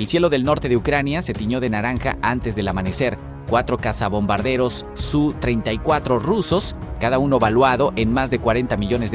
El cielo del norte de Ucrania se tiñó de naranja antes del amanecer. 4 cazabombarderos Su-34 rusos, cada uno valuado en más de $40 millones,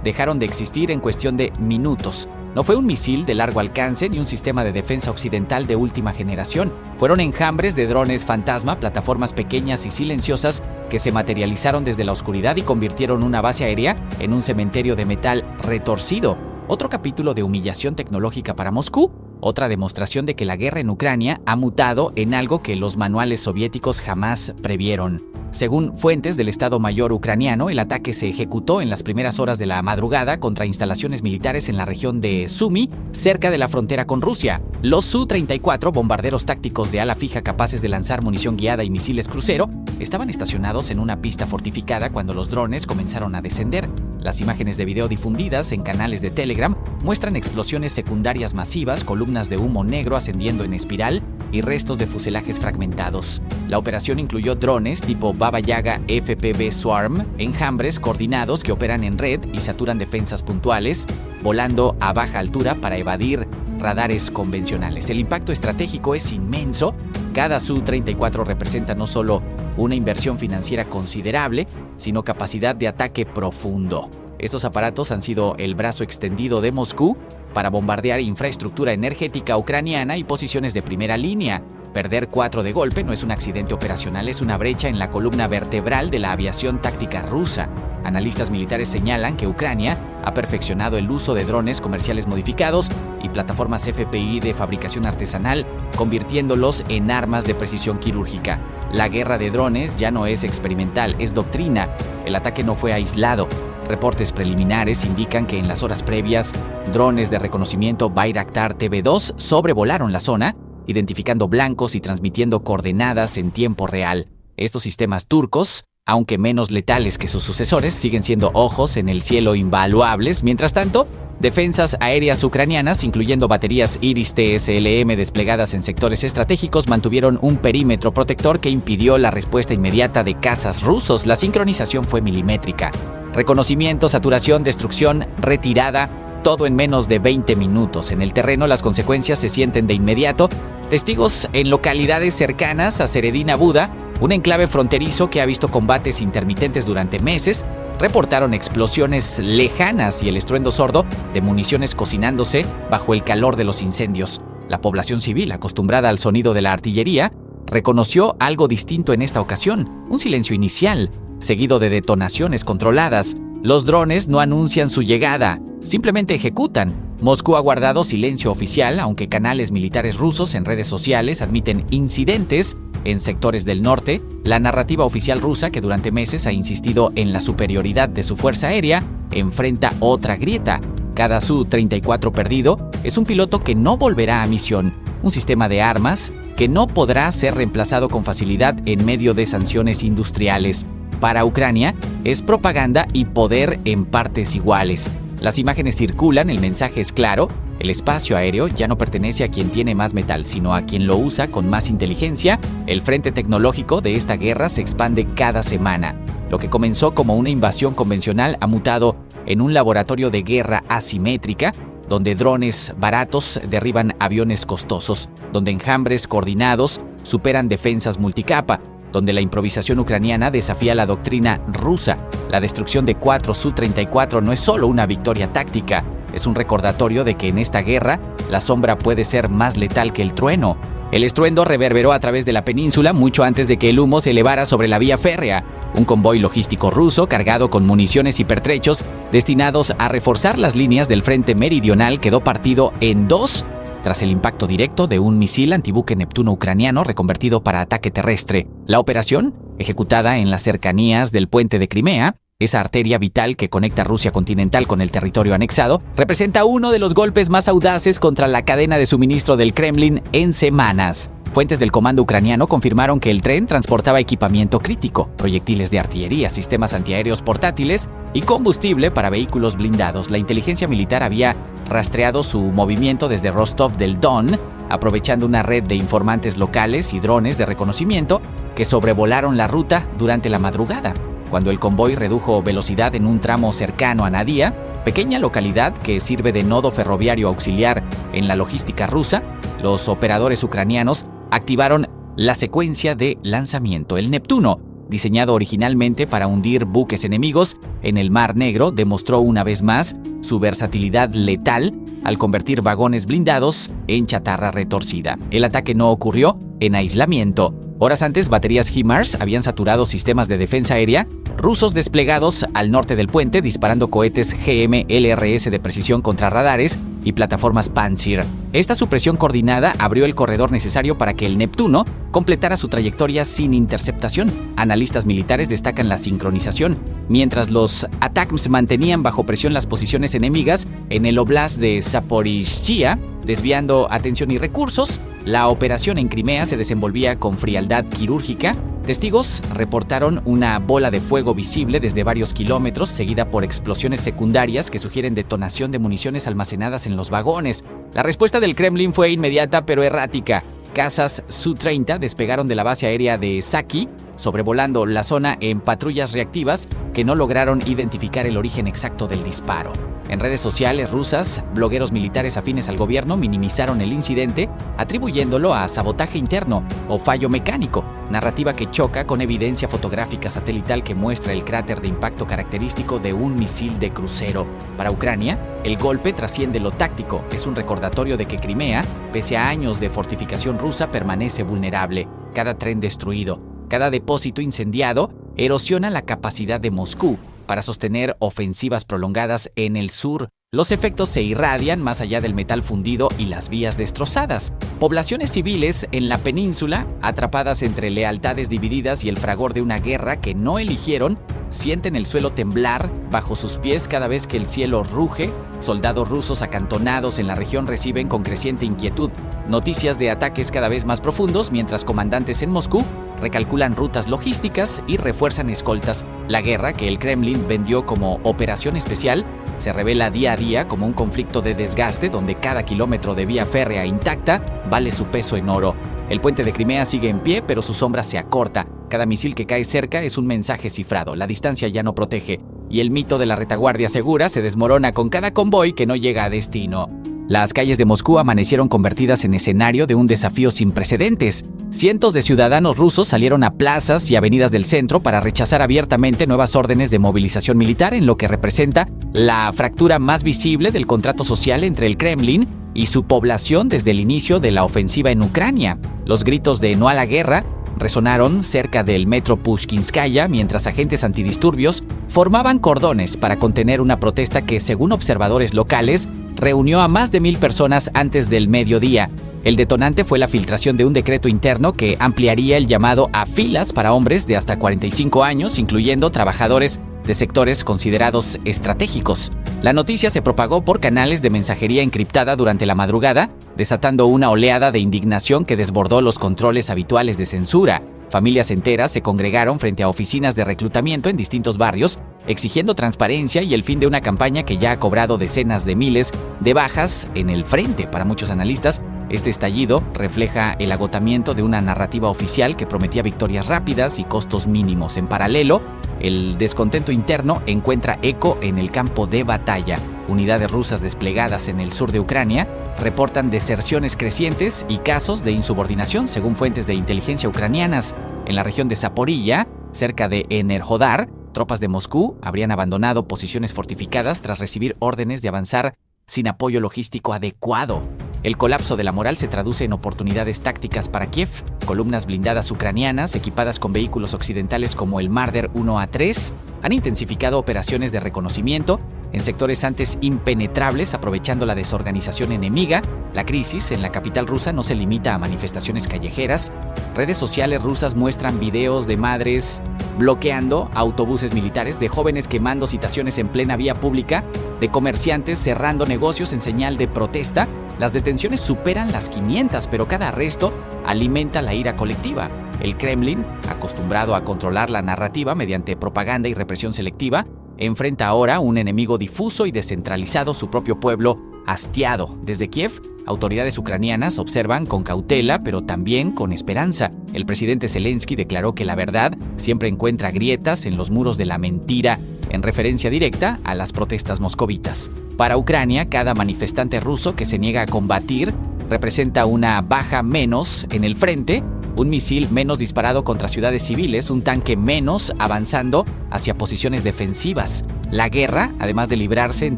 dejaron de existir en cuestión de minutos. No fue un misil de largo alcance ni un sistema de defensa occidental de última generación. Fueron enjambres de drones fantasma, plataformas pequeñas y silenciosas que se materializaron desde la oscuridad y convirtieron una base aérea en un cementerio de metal retorcido. Otro capítulo de humillación tecnológica para Moscú. Otra demostración de que la guerra en Ucrania ha mutado en algo que los manuales soviéticos jamás previeron. Según fuentes del Estado Mayor ucraniano, el ataque se ejecutó en las primeras horas de la madrugada contra instalaciones militares en la región de Sumy, cerca de la frontera con Rusia. Los Su-34, bombarderos tácticos de ala fija capaces de lanzar munición guiada y misiles crucero, estaban estacionados en una pista fortificada cuando los drones comenzaron a descender. Las imágenes de video difundidas en canales de Telegram muestran explosiones secundarias masivas, columnas de humo negro ascendiendo en espiral y restos de fuselajes fragmentados. La operación incluyó drones tipo Baba Yaga FPV Swarm, enjambres coordinados que operan en red y saturan defensas puntuales, volando a baja altura para evadir radares convencionales. El impacto estratégico es inmenso. Cada Su-34 representa no solo una inversión financiera considerable, sino capacidad de ataque profundo. Estos aparatos han sido el brazo extendido de Moscú para bombardear infraestructura energética ucraniana y posiciones de primera línea. Perder 4 de golpe no es un accidente operacional, es una brecha en la columna vertebral de la aviación táctica rusa. Analistas militares señalan que Ucrania ha perfeccionado el uso de drones comerciales modificados y plataformas FPI de fabricación artesanal, convirtiéndolos en armas de precisión quirúrgica. La guerra de drones ya no es experimental, es doctrina. El ataque no fue aislado. Reportes preliminares indican que en las horas previas, drones de reconocimiento Bayraktar TB2 sobrevolaron la zona, identificando blancos y transmitiendo coordenadas en tiempo real. Estos sistemas turcos, aunque menos letales que sus sucesores, siguen siendo ojos en el cielo invaluables. Mientras tanto, defensas aéreas ucranianas, incluyendo baterías Iris TSLM desplegadas en sectores estratégicos, mantuvieron un perímetro protector que impidió la respuesta inmediata de cazas rusos. La sincronización fue milimétrica. Reconocimiento, saturación, destrucción, retirada, todo en menos de 20 minutos. En el terreno, las consecuencias se sienten de inmediato. Testigos en localidades cercanas a Seredina Buda, un enclave fronterizo que ha visto combates intermitentes durante meses, reportaron explosiones lejanas y el estruendo sordo de municiones cocinándose bajo el calor de los incendios. La población civil, acostumbrada al sonido de la artillería, reconoció algo distinto en esta ocasión: un silencio inicial, seguido de detonaciones controladas. Los drones no anuncian su llegada, simplemente ejecutan. Moscú ha guardado silencio oficial, aunque canales militares rusos en redes sociales admiten incidentes en sectores del norte. La narrativa oficial rusa, que durante meses ha insistido en la superioridad de su fuerza aérea, enfrenta otra grieta. Cada Su-34 perdido es un piloto que no volverá a misión, un sistema de armas que no podrá ser reemplazado con facilidad en medio de sanciones industriales. Para Ucrania, es propaganda y poder en partes iguales. Las imágenes circulan, el mensaje es claro: el espacio aéreo ya no pertenece a quien tiene más metal, sino a quien lo usa con más inteligencia. El frente tecnológico de esta guerra se expande cada semana. Lo que comenzó como una invasión convencional ha mutado en un laboratorio de guerra asimétrica, donde drones baratos derriban aviones costosos, donde enjambres coordinados superan defensas multicapa, donde la improvisación ucraniana desafía la doctrina rusa. La destrucción de 4 Su-34 no es solo una victoria táctica, es un recordatorio de que en esta guerra la sombra puede ser más letal que el trueno. El estruendo reverberó a través de la península mucho antes de que el humo se elevara sobre la vía férrea. Un convoy logístico ruso cargado con municiones y pertrechos destinados a reforzar las líneas del frente meridional quedó partido en dos tras el impacto directo de un misil antibuque Neptuno ucraniano reconvertido para ataque terrestre. La operación, ejecutada en las cercanías del puente de Crimea, esa arteria vital que conecta Rusia continental con el territorio anexado, representa uno de los golpes más audaces contra la cadena de suministro del Kremlin en semanas. Fuentes del comando ucraniano confirmaron que el tren transportaba equipamiento crítico, proyectiles de artillería, sistemas antiaéreos portátiles y combustible para vehículos blindados. La inteligencia militar había rastreado su movimiento desde Rostov del Don, aprovechando una red de informantes locales y drones de reconocimiento que sobrevolaron la ruta durante la madrugada. Cuando el convoy redujo velocidad en un tramo cercano a Nadia, pequeña localidad que sirve de nodo ferroviario auxiliar en la logística rusa, los operadores ucranianos activaron la secuencia de lanzamiento. El Neptuno, diseñado originalmente para hundir buques enemigos en el Mar Negro, demostró una vez más su versatilidad letal al convertir vagones blindados en chatarra retorcida. El ataque no ocurrió en aislamiento. Horas antes, baterías HIMARS habían saturado sistemas de defensa aérea rusos desplegados al norte del puente, disparando cohetes GM-LRS de precisión contra radares y plataformas Pantsir. Esta supresión coordinada abrió el corredor necesario para que el Neptuno completara su trayectoria sin interceptación. Analistas militares destacan la sincronización. Mientras los ATACMS mantenían bajo presión las posiciones enemigas en el Oblast de Zaporizhzhia, desviando atención y recursos, la operación en Crimea se desenvolvía con frialdad quirúrgica. Testigos reportaron una bola de fuego visible desde varios kilómetros, seguida por explosiones secundarias que sugieren detonación de municiones almacenadas en los vagones. La respuesta del Kremlin fue inmediata pero errática. Cazas Su-30 despegaron de la base aérea de Saki, sobrevolando la zona en patrullas reactivas que no lograron identificar el origen exacto del disparo. En redes sociales rusas, blogueros militares afines al gobierno minimizaron el incidente, atribuyéndolo a sabotaje interno o fallo mecánico, narrativa que choca con evidencia fotográfica satelital que muestra el cráter de impacto característico de un misil de crucero. Para Ucrania, el golpe trasciende lo táctico, es un recordatorio de que Crimea, pese a años de fortificación rusa, permanece vulnerable. Cada tren destruido, cada depósito incendiado, erosiona la capacidad de Moscú para sostener ofensivas prolongadas en el sur. Los efectos se irradian más allá del metal fundido y las vías destrozadas. Poblaciones civiles en la península, atrapadas entre lealtades divididas y el fragor de una guerra que no eligieron, sienten el suelo temblar bajo sus pies cada vez que el cielo ruge. Soldados rusos acantonados en la región reciben con creciente inquietud noticias de ataques cada vez más profundos, mientras comandantes en Moscú recalculan rutas logísticas y refuerzan escoltas. La guerra, que el Kremlin vendió como operación especial, se revela día a día como un conflicto de desgaste donde cada kilómetro de vía férrea intacta vale su peso en oro. El puente de Crimea sigue en pie, pero su sombra se acorta. Cada misil que cae cerca es un mensaje cifrado. La distancia ya no protege, y el mito de la retaguardia segura se desmorona con cada convoy que no llega a destino. Las calles de Moscú amanecieron convertidas en escenario de un desafío sin precedentes. Cientos de ciudadanos rusos salieron a plazas y avenidas del centro para rechazar abiertamente nuevas órdenes de movilización militar, en lo que representa la fractura más visible del contrato social entre el Kremlin y su población desde el inicio de la ofensiva en Ucrania. Los gritos de "no a la guerra" resonaron cerca del metro Pushkinskaya, mientras agentes antidisturbios formaban cordones para contener una protesta que, según observadores locales, reunió a más de 1,000 personas antes del mediodía. El detonante fue la filtración de un decreto interno que ampliaría el llamado a filas para hombres de hasta 45 años, incluyendo trabajadores de sectores considerados estratégicos. La noticia se propagó por canales de mensajería encriptada durante la madrugada, desatando una oleada de indignación que desbordó los controles habituales de censura. Familias enteras se congregaron frente a oficinas de reclutamiento en distintos barrios, exigiendo transparencia y el fin de una campaña que ya ha cobrado decenas de miles de bajas en el frente. Para muchos analistas, este estallido refleja el agotamiento de una narrativa oficial que prometía victorias rápidas y costos mínimos. En paralelo, el descontento interno encuentra eco en el campo de batalla. Unidades rusas desplegadas en el sur de Ucrania reportan deserciones crecientes y casos de insubordinación, según fuentes de inteligencia ucranianas. En la región de Zaporilla, cerca de Enerhodar, tropas de Moscú habrían abandonado posiciones fortificadas tras recibir órdenes de avanzar sin apoyo logístico adecuado. El colapso de la moral se traduce en oportunidades tácticas para Kiev. Columnas blindadas ucranianas, equipadas con vehículos occidentales como el Marder 1A3, han intensificado operaciones de reconocimiento en sectores antes impenetrables, aprovechando la desorganización enemiga. La crisis en la capital rusa no se limita a manifestaciones callejeras. Redes sociales rusas muestran videos de madres bloqueando autobuses militares, de jóvenes quemando citaciones en plena vía pública, de comerciantes cerrando negocios en señal de protesta. Las detenciones superan las 500, pero cada arresto alimenta la ira colectiva. El Kremlin, acostumbrado a controlar la narrativa mediante propaganda y represión selectiva, enfrenta ahora un enemigo difuso y descentralizado, su propio pueblo hastiado. Desde Kiev, autoridades ucranianas observan con cautela, pero también con esperanza. El presidente Zelensky declaró que la verdad siempre encuentra grietas en los muros de la mentira, en referencia directa a las protestas moscovitas. Para Ucrania, cada manifestante ruso que se niega a combatir representa una baja menos en el frente, un misil menos disparado contra ciudades civiles, un tanque menos avanzando hacia posiciones defensivas. La guerra, además de librarse en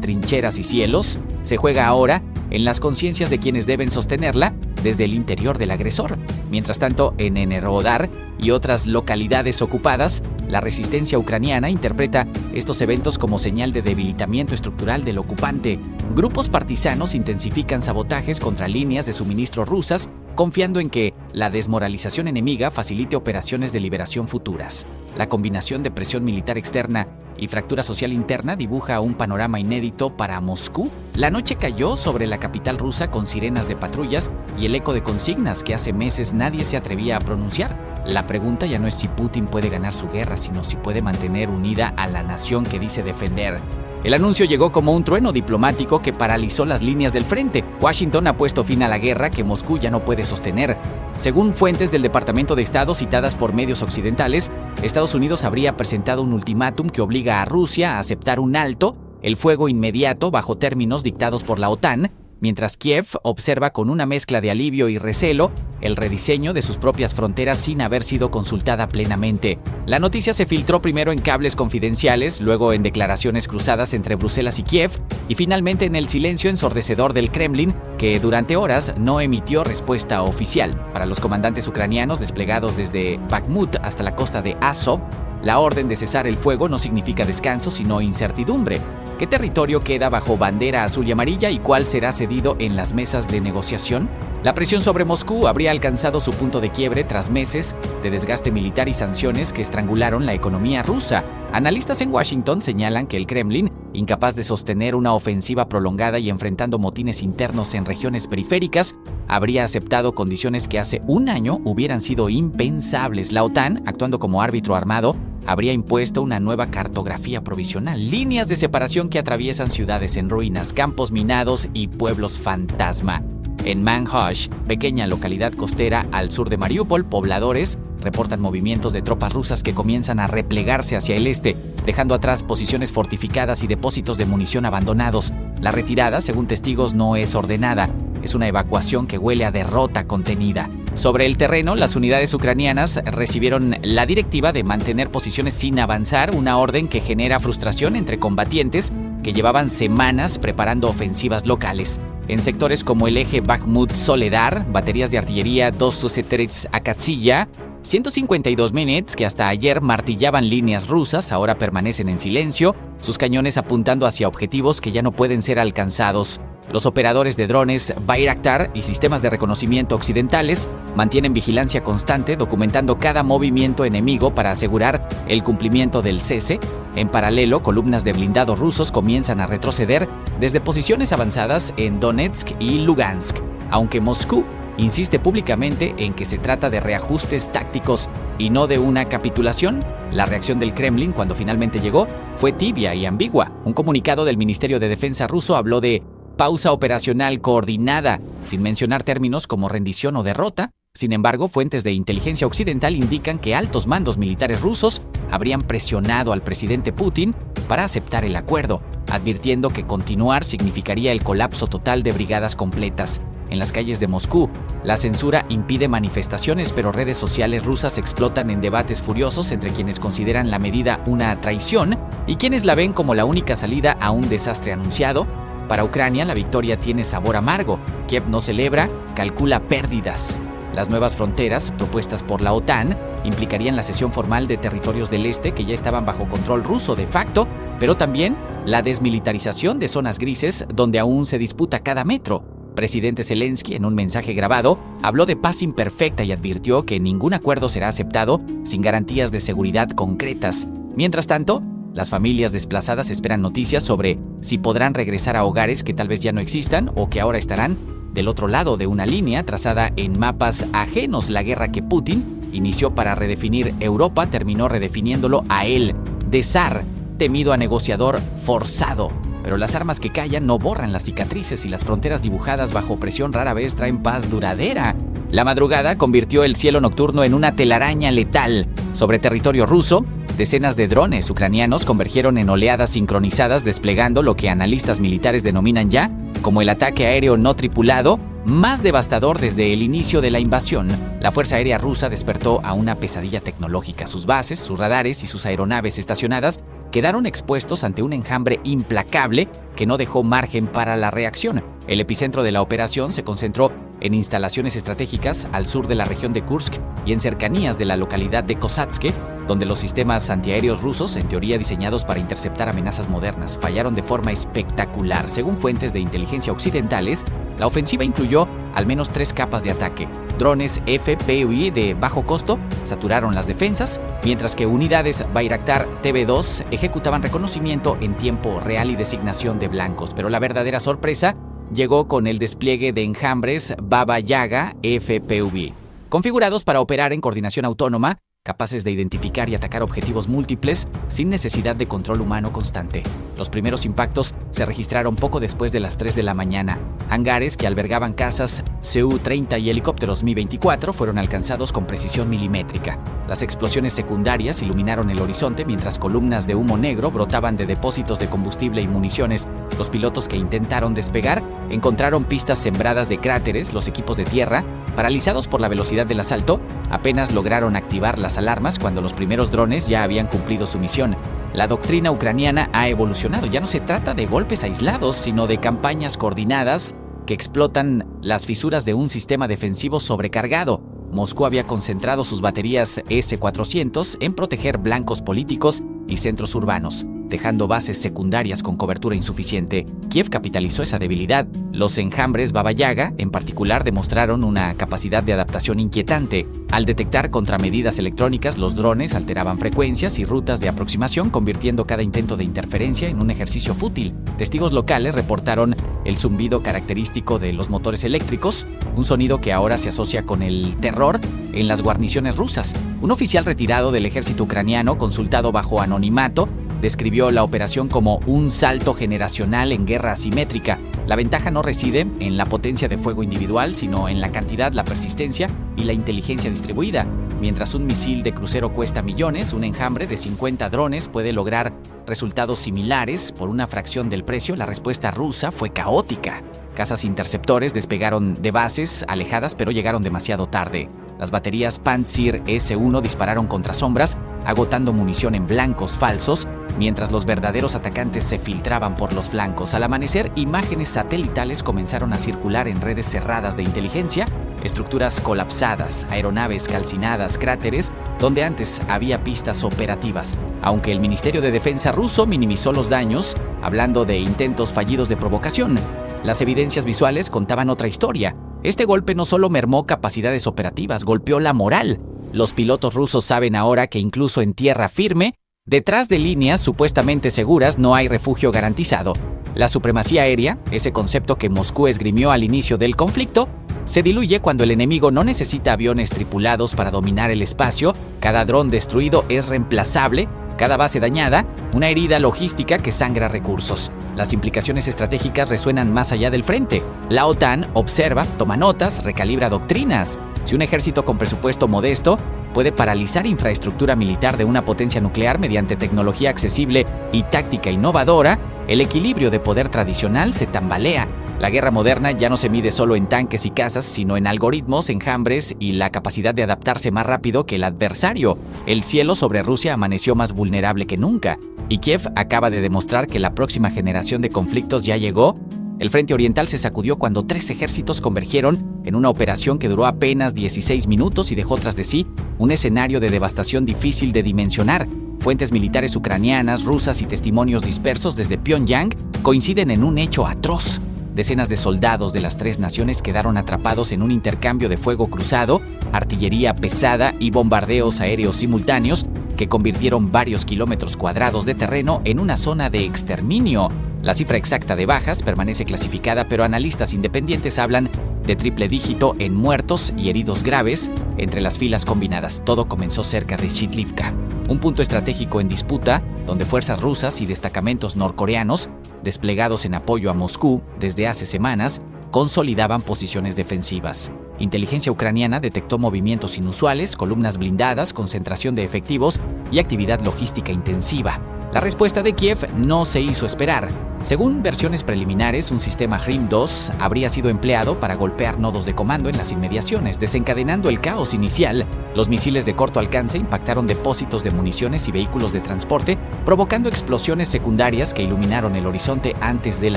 trincheras y cielos, se juega ahora en las conciencias de quienes deben sostenerla desde el interior del agresor. Mientras tanto, en Enerhodar y otras localidades ocupadas, la resistencia ucraniana interpreta estos eventos como señal de debilitamiento estructural del ocupante. Grupos partisanos intensifican sabotajes contra líneas de suministro rusas, confiando en que la desmoralización enemiga facilite operaciones de liberación futuras. La combinación de presión militar externa y fractura social interna dibuja un panorama inédito para Moscú. La noche cayó sobre la capital rusa con sirenas de patrullas y el eco de consignas que hace meses nadie se atrevía a pronunciar. La pregunta ya no es si Putin puede ganar su guerra, sino si puede mantener unida a la nación que dice defender. El anuncio llegó como un trueno diplomático que paralizó las líneas del frente. Washington ha puesto fin a la guerra que Moscú ya no puede sostener. Según fuentes del Departamento de Estado citadas por medios occidentales, Estados Unidos habría presentado un ultimátum que obliga a Rusia a aceptar un alto, el fuego inmediato bajo términos dictados por la OTAN, mientras Kiev observa con una mezcla de alivio y recelo el rediseño de sus propias fronteras sin haber sido consultada plenamente. La noticia se filtró primero en cables confidenciales, luego en declaraciones cruzadas entre Bruselas y Kiev, y finalmente en el silencio ensordecedor del Kremlin, que durante horas no emitió respuesta oficial. Para los comandantes ucranianos desplegados desde Bakhmut hasta la costa de Azov, la orden de cesar el fuego no significa descanso, sino incertidumbre. ¿Qué territorio queda bajo bandera azul y amarilla y cuál será cedido en las mesas de negociación? La presión sobre Moscú habría alcanzado su punto de quiebre tras meses de desgaste militar y sanciones que estrangularon la economía rusa. Analistas en Washington señalan que el Kremlin, incapaz de sostener una ofensiva prolongada y enfrentando motines internos en regiones periféricas, habría aceptado condiciones que hace un año hubieran sido impensables. La OTAN, actuando como árbitro armado, habría impuesto una nueva cartografía provisional, líneas de separación que atraviesan ciudades en ruinas, campos minados y pueblos fantasma. En Manhush, pequeña localidad costera al sur de Mariupol, pobladores reportan movimientos de tropas rusas que comienzan a replegarse hacia el este, dejando atrás posiciones fortificadas y depósitos de munición abandonados. La retirada, según testigos, no es ordenada. Es una evacuación que huele a derrota contenida. Sobre el terreno, las unidades ucranianas recibieron la directiva de mantener posiciones sin avanzar, una orden que genera frustración entre combatientes que llevaban semanas preparando ofensivas locales. En sectores como el eje Bakhmut-Soledar, baterías de artillería 2 Suseterets Akatsiya, 152 Minets, que hasta ayer martillaban líneas rusas, ahora permanecen en silencio, sus cañones apuntando hacia objetivos que ya no pueden ser alcanzados. Los operadores de drones Bayraktar y sistemas de reconocimiento occidentales mantienen vigilancia constante, documentando cada movimiento enemigo para asegurar el cumplimiento del cese. En paralelo, columnas de blindados rusos comienzan a retroceder desde posiciones avanzadas en Donetsk y Lugansk, aunque Moscú insiste públicamente en que se trata de reajustes tácticos y no de una capitulación. La reacción del Kremlin, cuando finalmente llegó, fue tibia y ambigua. Un comunicado del Ministerio de Defensa ruso habló de pausa operacional coordinada, sin mencionar términos como rendición o derrota. Sin embargo, fuentes de inteligencia occidental indican que altos mandos militares rusos habrían presionado al presidente Putin para aceptar el acuerdo, advirtiendo que continuar significaría el colapso total de brigadas completas. En las calles de Moscú, la censura impide manifestaciones, pero redes sociales rusas explotan en debates furiosos entre quienes consideran la medida una traición y quienes la ven como la única salida a un desastre anunciado. Para Ucrania, la victoria tiene sabor amargo. Kiev no celebra, calcula pérdidas. Las nuevas fronteras, propuestas por la OTAN, implicarían la cesión formal de territorios del este que ya estaban bajo control ruso de facto, pero también la desmilitarización de zonas grises donde aún se disputa cada metro. Presidente Zelensky, en un mensaje grabado, habló de paz imperfecta y advirtió que ningún acuerdo será aceptado sin garantías de seguridad concretas. Mientras tanto, las familias desplazadas esperan noticias sobre si podrán regresar a hogares que tal vez ya no existan o que ahora estarán del otro lado de una línea trazada en mapas ajenos. La guerra que Putin inició para redefinir Europa terminó redefiniéndolo a él, de zar, temido a negociador forzado. Pero las armas que callan no borran las cicatrices y las fronteras dibujadas bajo presión rara vez traen paz duradera. La madrugada convirtió el cielo nocturno en una telaraña letal. Sobre territorio ruso, decenas de drones ucranianos convergieron en oleadas sincronizadas, desplegando lo que analistas militares denominan ya como el ataque aéreo no tripulado más devastador desde el inicio de la invasión. La Fuerza Aérea Rusa despertó a una pesadilla tecnológica. Sus bases, sus radares y sus aeronaves estacionadas quedaron expuestos ante un enjambre implacable que no dejó margen para la reacción. El epicentro de la operación se concentró en instalaciones estratégicas al sur de la región de Kursk y en cercanías de la localidad de Kosatske, donde los sistemas antiaéreos rusos, en teoría diseñados para interceptar amenazas modernas, fallaron de forma espectacular. Según fuentes de inteligencia occidentales, la ofensiva incluyó al menos 3 capas de ataque. Drones FPV de bajo costo saturaron las defensas, mientras que unidades Bayraktar TB2 ejecutaban reconocimiento en tiempo real y designación de blancos. Pero la verdadera sorpresa llegó con el despliegue de enjambres Baba Yaga FPV, configurados para operar en coordinación autónoma, capaces de identificar y atacar objetivos múltiples sin necesidad de control humano constante. Los primeros impactos se registraron poco después de las 3 de la mañana. Hangares que albergaban cazas Su-30 y helicópteros Mi-24 fueron alcanzados con precisión milimétrica. Las explosiones secundarias iluminaron el horizonte mientras columnas de humo negro brotaban de depósitos de combustible y municiones. Los pilotos que intentaron despegar encontraron pistas sembradas de cráteres. Los equipos de tierra, paralizados por la velocidad del asalto, apenas lograron activar las alarmas cuando los primeros drones ya habían cumplido su misión. La doctrina ucraniana ha evolucionado. Ya no se trata de golpes aislados, sino de campañas coordinadas que explotan las fisuras de un sistema defensivo sobrecargado. Moscú había concentrado sus baterías S-400 en proteger blancos políticos y centros urbanos, dejando bases secundarias con cobertura insuficiente. Kiev capitalizó esa debilidad. Los enjambres Baba Yaga, en particular, demostraron una capacidad de adaptación inquietante. Al detectar contramedidas electrónicas, los drones alteraban frecuencias y rutas de aproximación, convirtiendo cada intento de interferencia en un ejercicio fútil. Testigos locales reportaron el zumbido característico de los motores eléctricos, un sonido que ahora se asocia con el terror en las guarniciones rusas. Un oficial retirado del ejército ucraniano, consultado bajo anonimato, describió la operación como un salto generacional en guerra asimétrica. La ventaja no reside en la potencia de fuego individual, sino en la cantidad, la persistencia y la inteligencia distribuida. Mientras un misil de crucero cuesta millones, un enjambre de 50 drones puede lograr resultados similares por una fracción del precio. La respuesta rusa fue caótica. Cazas interceptores despegaron de bases alejadas, pero llegaron demasiado tarde. Las baterías Pantsir S-1 dispararon contra sombras, agotando munición en blancos falsos, mientras los verdaderos atacantes se filtraban por los flancos. Al amanecer, imágenes satelitales comenzaron a circular en redes cerradas de inteligencia, estructuras colapsadas, aeronaves calcinadas, cráteres, donde antes había pistas operativas. Aunque el Ministerio de Defensa ruso minimizó los daños, hablando de intentos fallidos de provocación, las evidencias visuales contaban otra historia. Este golpe no solo mermó capacidades operativas, golpeó la moral. Los pilotos rusos saben ahora que incluso en tierra firme, detrás de líneas supuestamente seguras, no hay refugio garantizado. La supremacía aérea, ese concepto que Moscú esgrimió al inicio del conflicto, se diluye cuando el enemigo no necesita aviones tripulados para dominar el espacio. Cada dron destruido es reemplazable, cada base dañada, una herida logística que sangra recursos. Las implicaciones estratégicas resuenan más allá del frente. La OTAN observa, toma notas, recalibra doctrinas. Si un ejército con presupuesto modesto puede paralizar infraestructura militar de una potencia nuclear mediante tecnología accesible y táctica innovadora, el equilibrio de poder tradicional se tambalea. La guerra moderna ya no se mide solo en tanques y cazas, sino en algoritmos, enjambres y la capacidad de adaptarse más rápido que el adversario. El cielo sobre Rusia amaneció más vulnerable que nunca, y Kiev acaba de demostrar que la próxima generación de conflictos ya llegó. El frente oriental se sacudió cuando 3 ejércitos convergieron en una operación que duró apenas 16 minutos y dejó tras de sí un escenario de devastación difícil de dimensionar. Fuentes militares ucranianas, rusas y testimonios dispersos desde Pyongyang coinciden en un hecho atroz. Decenas de soldados de las 3 naciones quedaron atrapados en un intercambio de fuego cruzado, artillería pesada y bombardeos aéreos simultáneos que convirtieron varios kilómetros cuadrados de terreno en una zona de exterminio. La cifra exacta de bajas permanece clasificada, pero analistas independientes hablan de triple dígito en muertos y heridos graves entre las filas combinadas. Todo comenzó cerca de Shitlivka, un punto estratégico en disputa donde fuerzas rusas y destacamentos norcoreanos, desplegados en apoyo a Moscú desde hace semanas, consolidaban posiciones defensivas. Inteligencia ucraniana detectó movimientos inusuales, columnas blindadas, concentración de efectivos y actividad logística intensiva. La respuesta de Kiev no se hizo esperar. Según versiones preliminares, un sistema HRIM-2 habría sido empleado para golpear nodos de comando en las inmediaciones, desencadenando el caos inicial. Los misiles de corto alcance impactaron depósitos de municiones y vehículos de transporte, provocando explosiones secundarias que iluminaron el horizonte antes del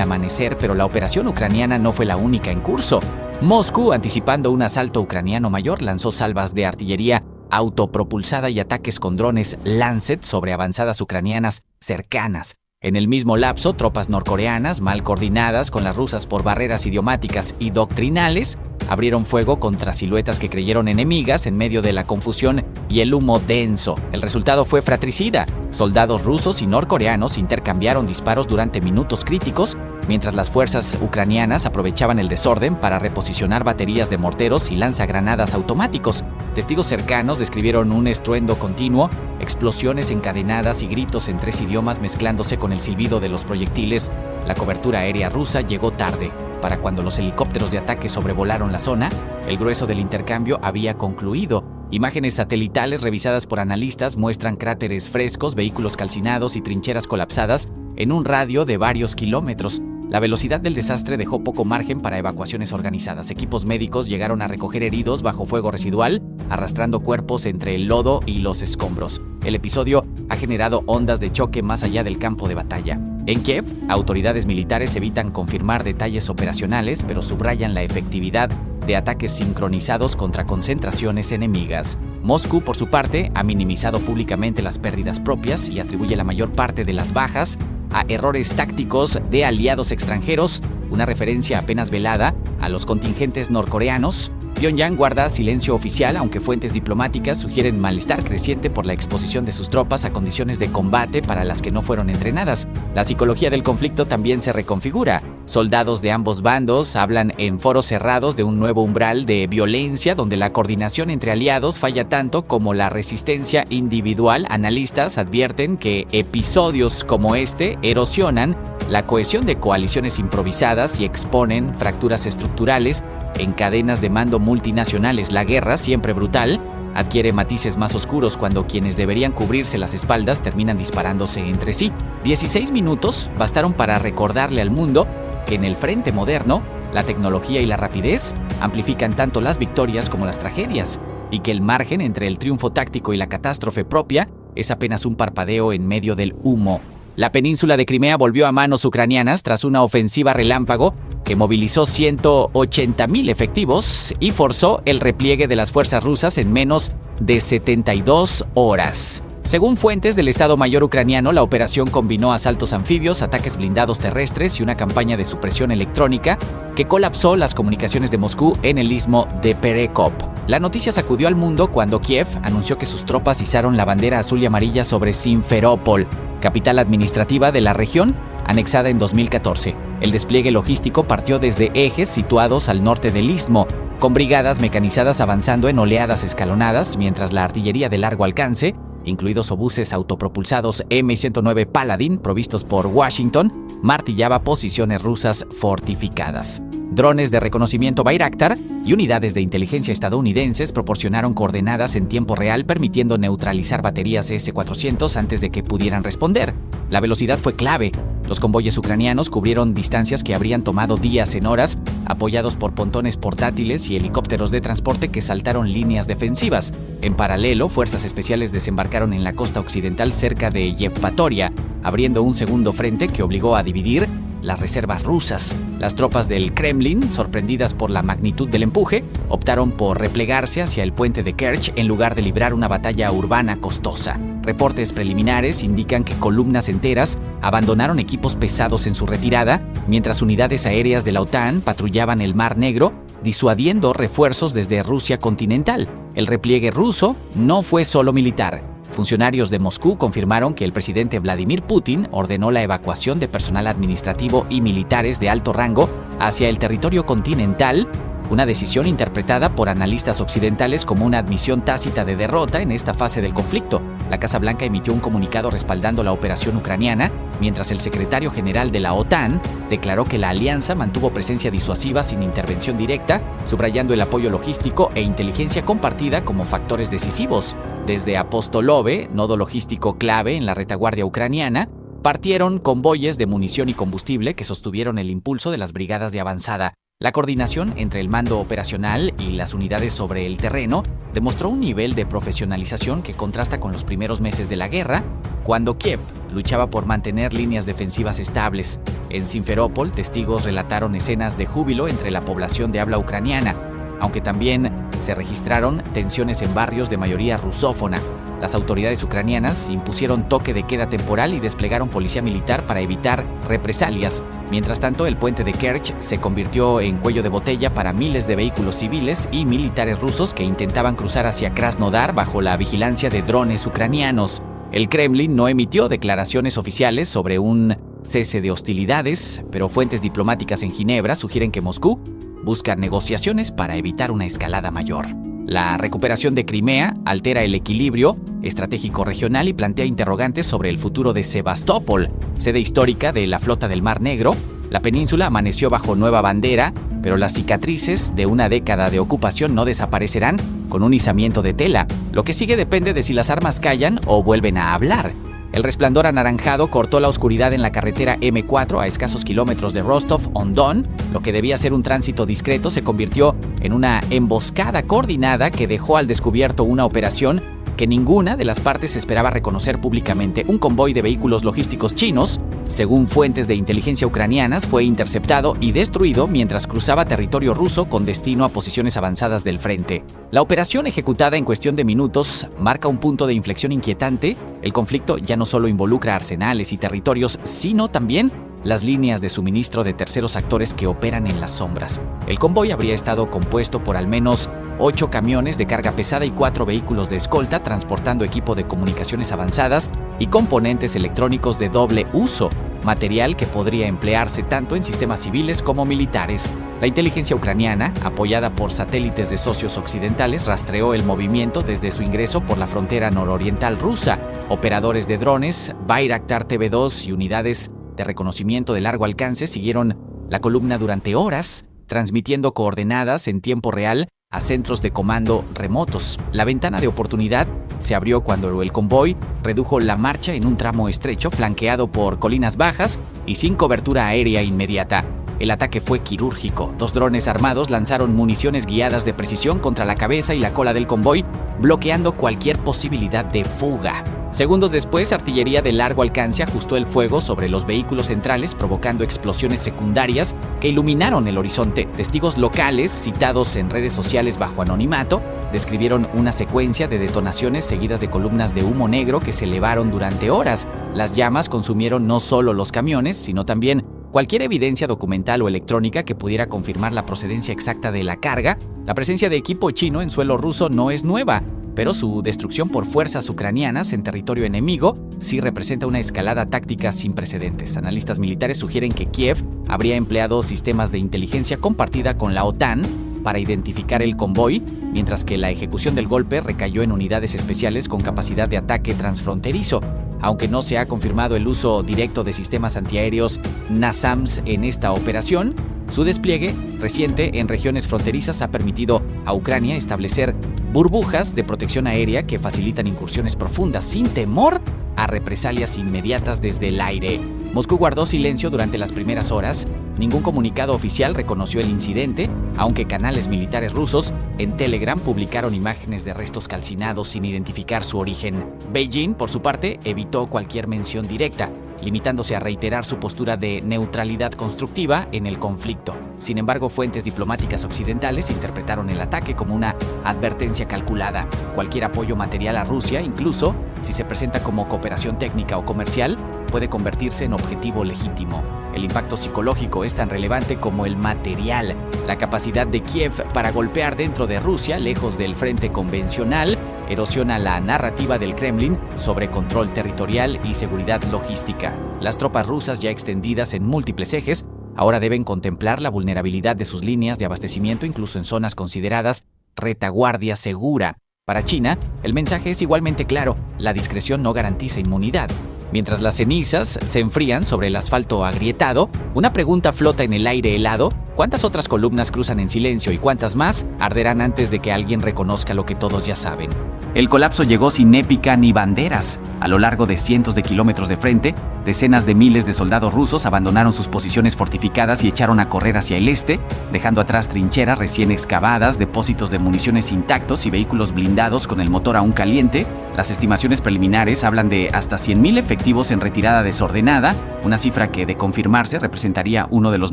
amanecer, pero la operación ucraniana no fue la única en curso. Moscú, anticipando un asalto ucraniano mayor, lanzó salvas de artillería autopropulsada y ataques con drones Lancet sobre avanzadas ucranianas cercanas. En el mismo lapso, tropas norcoreanas, mal coordinadas con las rusas por barreras idiomáticas y doctrinales, abrieron fuego contra siluetas que creyeron enemigas en medio de la confusión y el humo denso. El resultado fue fratricida. Soldados rusos y norcoreanos intercambiaron disparos durante minutos críticos, mientras las fuerzas ucranianas aprovechaban el desorden para reposicionar baterías de morteros y lanzagranadas automáticos. Testigos cercanos describieron un estruendo continuo, explosiones encadenadas y gritos en 3 idiomas mezclándose con el silbido de los proyectiles. La cobertura aérea rusa llegó tarde. Para cuando los helicópteros de ataque sobrevolaron la zona, el grueso del intercambio había concluido. Imágenes satelitales revisadas por analistas muestran cráteres frescos, vehículos calcinados y trincheras colapsadas en un radio de varios kilómetros. La velocidad del desastre dejó poco margen para evacuaciones organizadas. Equipos médicos llegaron a recoger heridos bajo fuego residual, arrastrando cuerpos entre el lodo y los escombros. El episodio ha generado ondas de choque más allá del campo de batalla. En Kiev, autoridades militares evitan confirmar detalles operacionales, pero subrayan la efectividad de ataques sincronizados contra concentraciones enemigas. Moscú, por su parte, ha minimizado públicamente las pérdidas propias y atribuye la mayor parte de las bajas a errores tácticos de aliados extranjeros, una referencia apenas velada a los contingentes norcoreanos. Pyongyang guarda silencio oficial, aunque fuentes diplomáticas sugieren malestar creciente por la exposición de sus tropas a condiciones de combate para las que no fueron entrenadas. La psicología del conflicto también se reconfigura. Soldados de ambos bandos hablan en foros cerrados de un nuevo umbral de violencia donde la coordinación entre aliados falla tanto como la resistencia individual. Analistas advierten que episodios como este erosionan la cohesión de coaliciones improvisadas y exponen fracturas estructurales en cadenas de mando multinacionales. La guerra, siempre brutal, adquiere matices más oscuros cuando quienes deberían cubrirse las espaldas terminan disparándose entre sí. 16 minutos bastaron para recordarle al mundo que en el frente moderno, la tecnología y la rapidez amplifican tanto las victorias como las tragedias, y que el margen entre el triunfo táctico y la catástrofe propia es apenas un parpadeo en medio del humo. La península de Crimea volvió a manos ucranianas tras una ofensiva relámpago que movilizó 180,000 efectivos y forzó el repliegue de las fuerzas rusas en menos de 72 horas. Según fuentes del Estado Mayor ucraniano, la operación combinó asaltos anfibios, ataques blindados terrestres y una campaña de supresión electrónica que colapsó las comunicaciones de Moscú en el istmo de Perekop. La noticia sacudió al mundo cuando Kiev anunció que sus tropas izaron la bandera azul y amarilla sobre Simferópol, capital administrativa de la región, anexada en 2014. El despliegue logístico partió desde ejes situados al norte del istmo, con brigadas mecanizadas avanzando en oleadas escalonadas, mientras la artillería de largo alcance, incluidos obuses autopropulsados M-109 Paladin provistos por Washington, martillaba posiciones rusas fortificadas. Drones de reconocimiento Bayraktar y unidades de inteligencia estadounidenses proporcionaron coordenadas en tiempo real, permitiendo neutralizar baterías S-400 antes de que pudieran responder. La velocidad fue clave. Los convoyes ucranianos cubrieron distancias que habrían tomado días en horas, apoyados por pontones portátiles y helicópteros de transporte que saltaron líneas defensivas. En paralelo, fuerzas especiales desembarcaron en la costa occidental cerca de Yevpatoria, abriendo un segundo frente que obligó a dividir las reservas rusas. Las tropas del Kremlin, sorprendidas por la magnitud del empuje, optaron por replegarse hacia el puente de Kerch en lugar de librar una batalla urbana costosa. Reportes preliminares indican que columnas enteras abandonaron equipos pesados en su retirada, mientras unidades aéreas de la OTAN patrullaban el Mar Negro, disuadiendo refuerzos desde Rusia continental. El repliegue ruso no fue solo militar. Funcionarios de Moscú confirmaron que el presidente Vladimir Putin ordenó la evacuación de personal administrativo y militares de alto rango hacia el territorio continental, una decisión interpretada por analistas occidentales como una admisión tácita de derrota en esta fase del conflicto. La Casa Blanca emitió un comunicado respaldando la operación ucraniana, mientras el secretario general de la OTAN declaró que la alianza mantuvo presencia disuasiva sin intervención directa, subrayando el apoyo logístico e inteligencia compartida como factores decisivos. Desde Apostolove, nodo logístico clave en la retaguardia ucraniana, partieron convoyes de munición y combustible que sostuvieron el impulso de las brigadas de avanzada. La coordinación entre el mando operacional y las unidades sobre el terreno demostró un nivel de profesionalización que contrasta con los primeros meses de la guerra, cuando Kiev luchaba por mantener líneas defensivas estables. En Simferópol, testigos relataron escenas de júbilo entre la población de habla ucraniana, aunque también se registraron tensiones en barrios de mayoría rusófona. Las autoridades ucranianas impusieron toque de queda temporal y desplegaron policía militar para evitar represalias. Mientras tanto, el puente de Kerch se convirtió en cuello de botella para miles de vehículos civiles y militares rusos que intentaban cruzar hacia Krasnodar bajo la vigilancia de drones ucranianos. El Kremlin no emitió declaraciones oficiales sobre un cese de hostilidades, pero fuentes diplomáticas en Ginebra sugieren que Moscú busca negociaciones para evitar una escalada mayor. La recuperación de Crimea altera el equilibrio estratégico regional y plantea interrogantes sobre el futuro de Sebastopol, sede histórica de la Flota del Mar Negro. La península amaneció bajo nueva bandera, pero las cicatrices de una década de ocupación no desaparecerán con un izamiento de tela. Lo que sigue depende de si las armas callan o vuelven a hablar. El resplandor anaranjado cortó la oscuridad en la carretera M4 a escasos kilómetros de Rostov-on-Don. Lo que debía ser un tránsito discreto se convirtió en una emboscada coordinada que dejó al descubierto una operación que ninguna de las partes esperaba reconocer públicamente. Un convoy de vehículos logísticos chinos, según fuentes de inteligencia ucranianas, fue interceptado y destruido mientras cruzaba territorio ruso con destino a posiciones avanzadas del frente. La operación, ejecutada en cuestión de minutos, marca un punto de inflexión inquietante. El conflicto ya no solo involucra arsenales y territorios, sino también las líneas de suministro de terceros actores que operan en las sombras. El convoy habría estado compuesto por al menos 8 camiones de carga pesada y 4 vehículos de escolta transportando equipo de comunicaciones avanzadas y componentes electrónicos de doble uso, material que podría emplearse tanto en sistemas civiles como militares. La inteligencia ucraniana, apoyada por satélites de socios occidentales, rastreó el movimiento desde su ingreso por la frontera nororiental rusa. Operadores de drones, Bayraktar TB2 y unidades de reconocimiento de largo alcance siguieron la columna durante horas, transmitiendo coordenadas en tiempo real a centros de comando remotos. La ventana de oportunidad se abrió cuando el convoy redujo la marcha en un tramo estrecho, flanqueado por colinas bajas y sin cobertura aérea inmediata. El ataque fue quirúrgico. 2 drones armados lanzaron municiones guiadas de precisión contra la cabeza y la cola del convoy, bloqueando cualquier posibilidad de fuga. Segundos después, artillería de largo alcance ajustó el fuego sobre los vehículos centrales, provocando explosiones secundarias que iluminaron el horizonte. Testigos locales, citados en redes sociales bajo anonimato, describieron una secuencia de detonaciones seguidas de columnas de humo negro que se elevaron durante horas. Las llamas consumieron no solo los camiones, sino también cualquier evidencia documental o electrónica que pudiera confirmar la procedencia exacta de la carga. La presencia de equipo chino en suelo ruso no es nueva, pero su destrucción por fuerzas ucranianas en territorio enemigo sí representa una escalada táctica sin precedentes. Analistas militares sugieren que Kiev habría empleado sistemas de inteligencia compartida con la OTAN para identificar el convoy, mientras que la ejecución del golpe recayó en unidades especiales con capacidad de ataque transfronterizo. Aunque no se ha confirmado el uso directo de sistemas antiaéreos NASAMS en esta operación, su despliegue reciente en regiones fronterizas ha permitido a Ucrania establecer burbujas de protección aérea que facilitan incursiones profundas sin temor a represalias inmediatas desde el aire. Moscú guardó silencio durante las primeras horas. Ningún comunicado oficial reconoció el incidente, aunque canales militares rusos en Telegram publicaron imágenes de restos calcinados sin identificar su origen. Beijing, por su parte, evitó cualquier mención directa, limitándose a reiterar su postura de neutralidad constructiva en el conflicto. Sin embargo, fuentes diplomáticas occidentales interpretaron el ataque como una advertencia calculada. Cualquier apoyo material a Rusia, incluso si se presenta como cooperación técnica o comercial, puede convertirse en objetivo legítimo. El impacto psicológico es tan relevante como el material. La capacidad de Kiev para golpear dentro de Rusia, lejos del frente convencional, erosiona la narrativa del Kremlin sobre control territorial y seguridad logística. Las tropas rusas, ya extendidas en múltiples ejes, ahora deben contemplar la vulnerabilidad de sus líneas de abastecimiento incluso en zonas consideradas retaguardia segura. Para China, el mensaje es igualmente claro: la discreción no garantiza inmunidad. Mientras las cenizas se enfrían sobre el asfalto agrietado, una pregunta flota en el aire helado: ¿cuántas otras columnas cruzan en silencio y cuántas más arderán antes de que alguien reconozca lo que todos ya saben? El colapso llegó sin épica ni banderas. A lo largo de cientos de kilómetros de frente, decenas de miles de soldados rusos abandonaron sus posiciones fortificadas y echaron a correr hacia el este, dejando atrás trincheras recién excavadas, depósitos de municiones intactos y vehículos blindados con el motor aún caliente. Las estimaciones preliminares hablan de hasta 100.000 efectivos en retirada desordenada, una cifra que, de confirmarse, representaría uno de los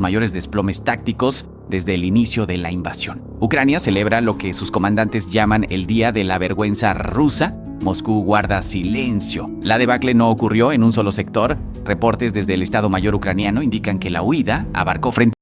mayores desplomes tácticos desde el inicio de la invasión. Ucrania celebra lo que sus comandantes llaman el Día de la Vergüenza Rusa. Moscú guarda silencio. La debacle no ocurrió en un solo sector. Reportes desde el Estado Mayor ucraniano indican que la huida abarcó frente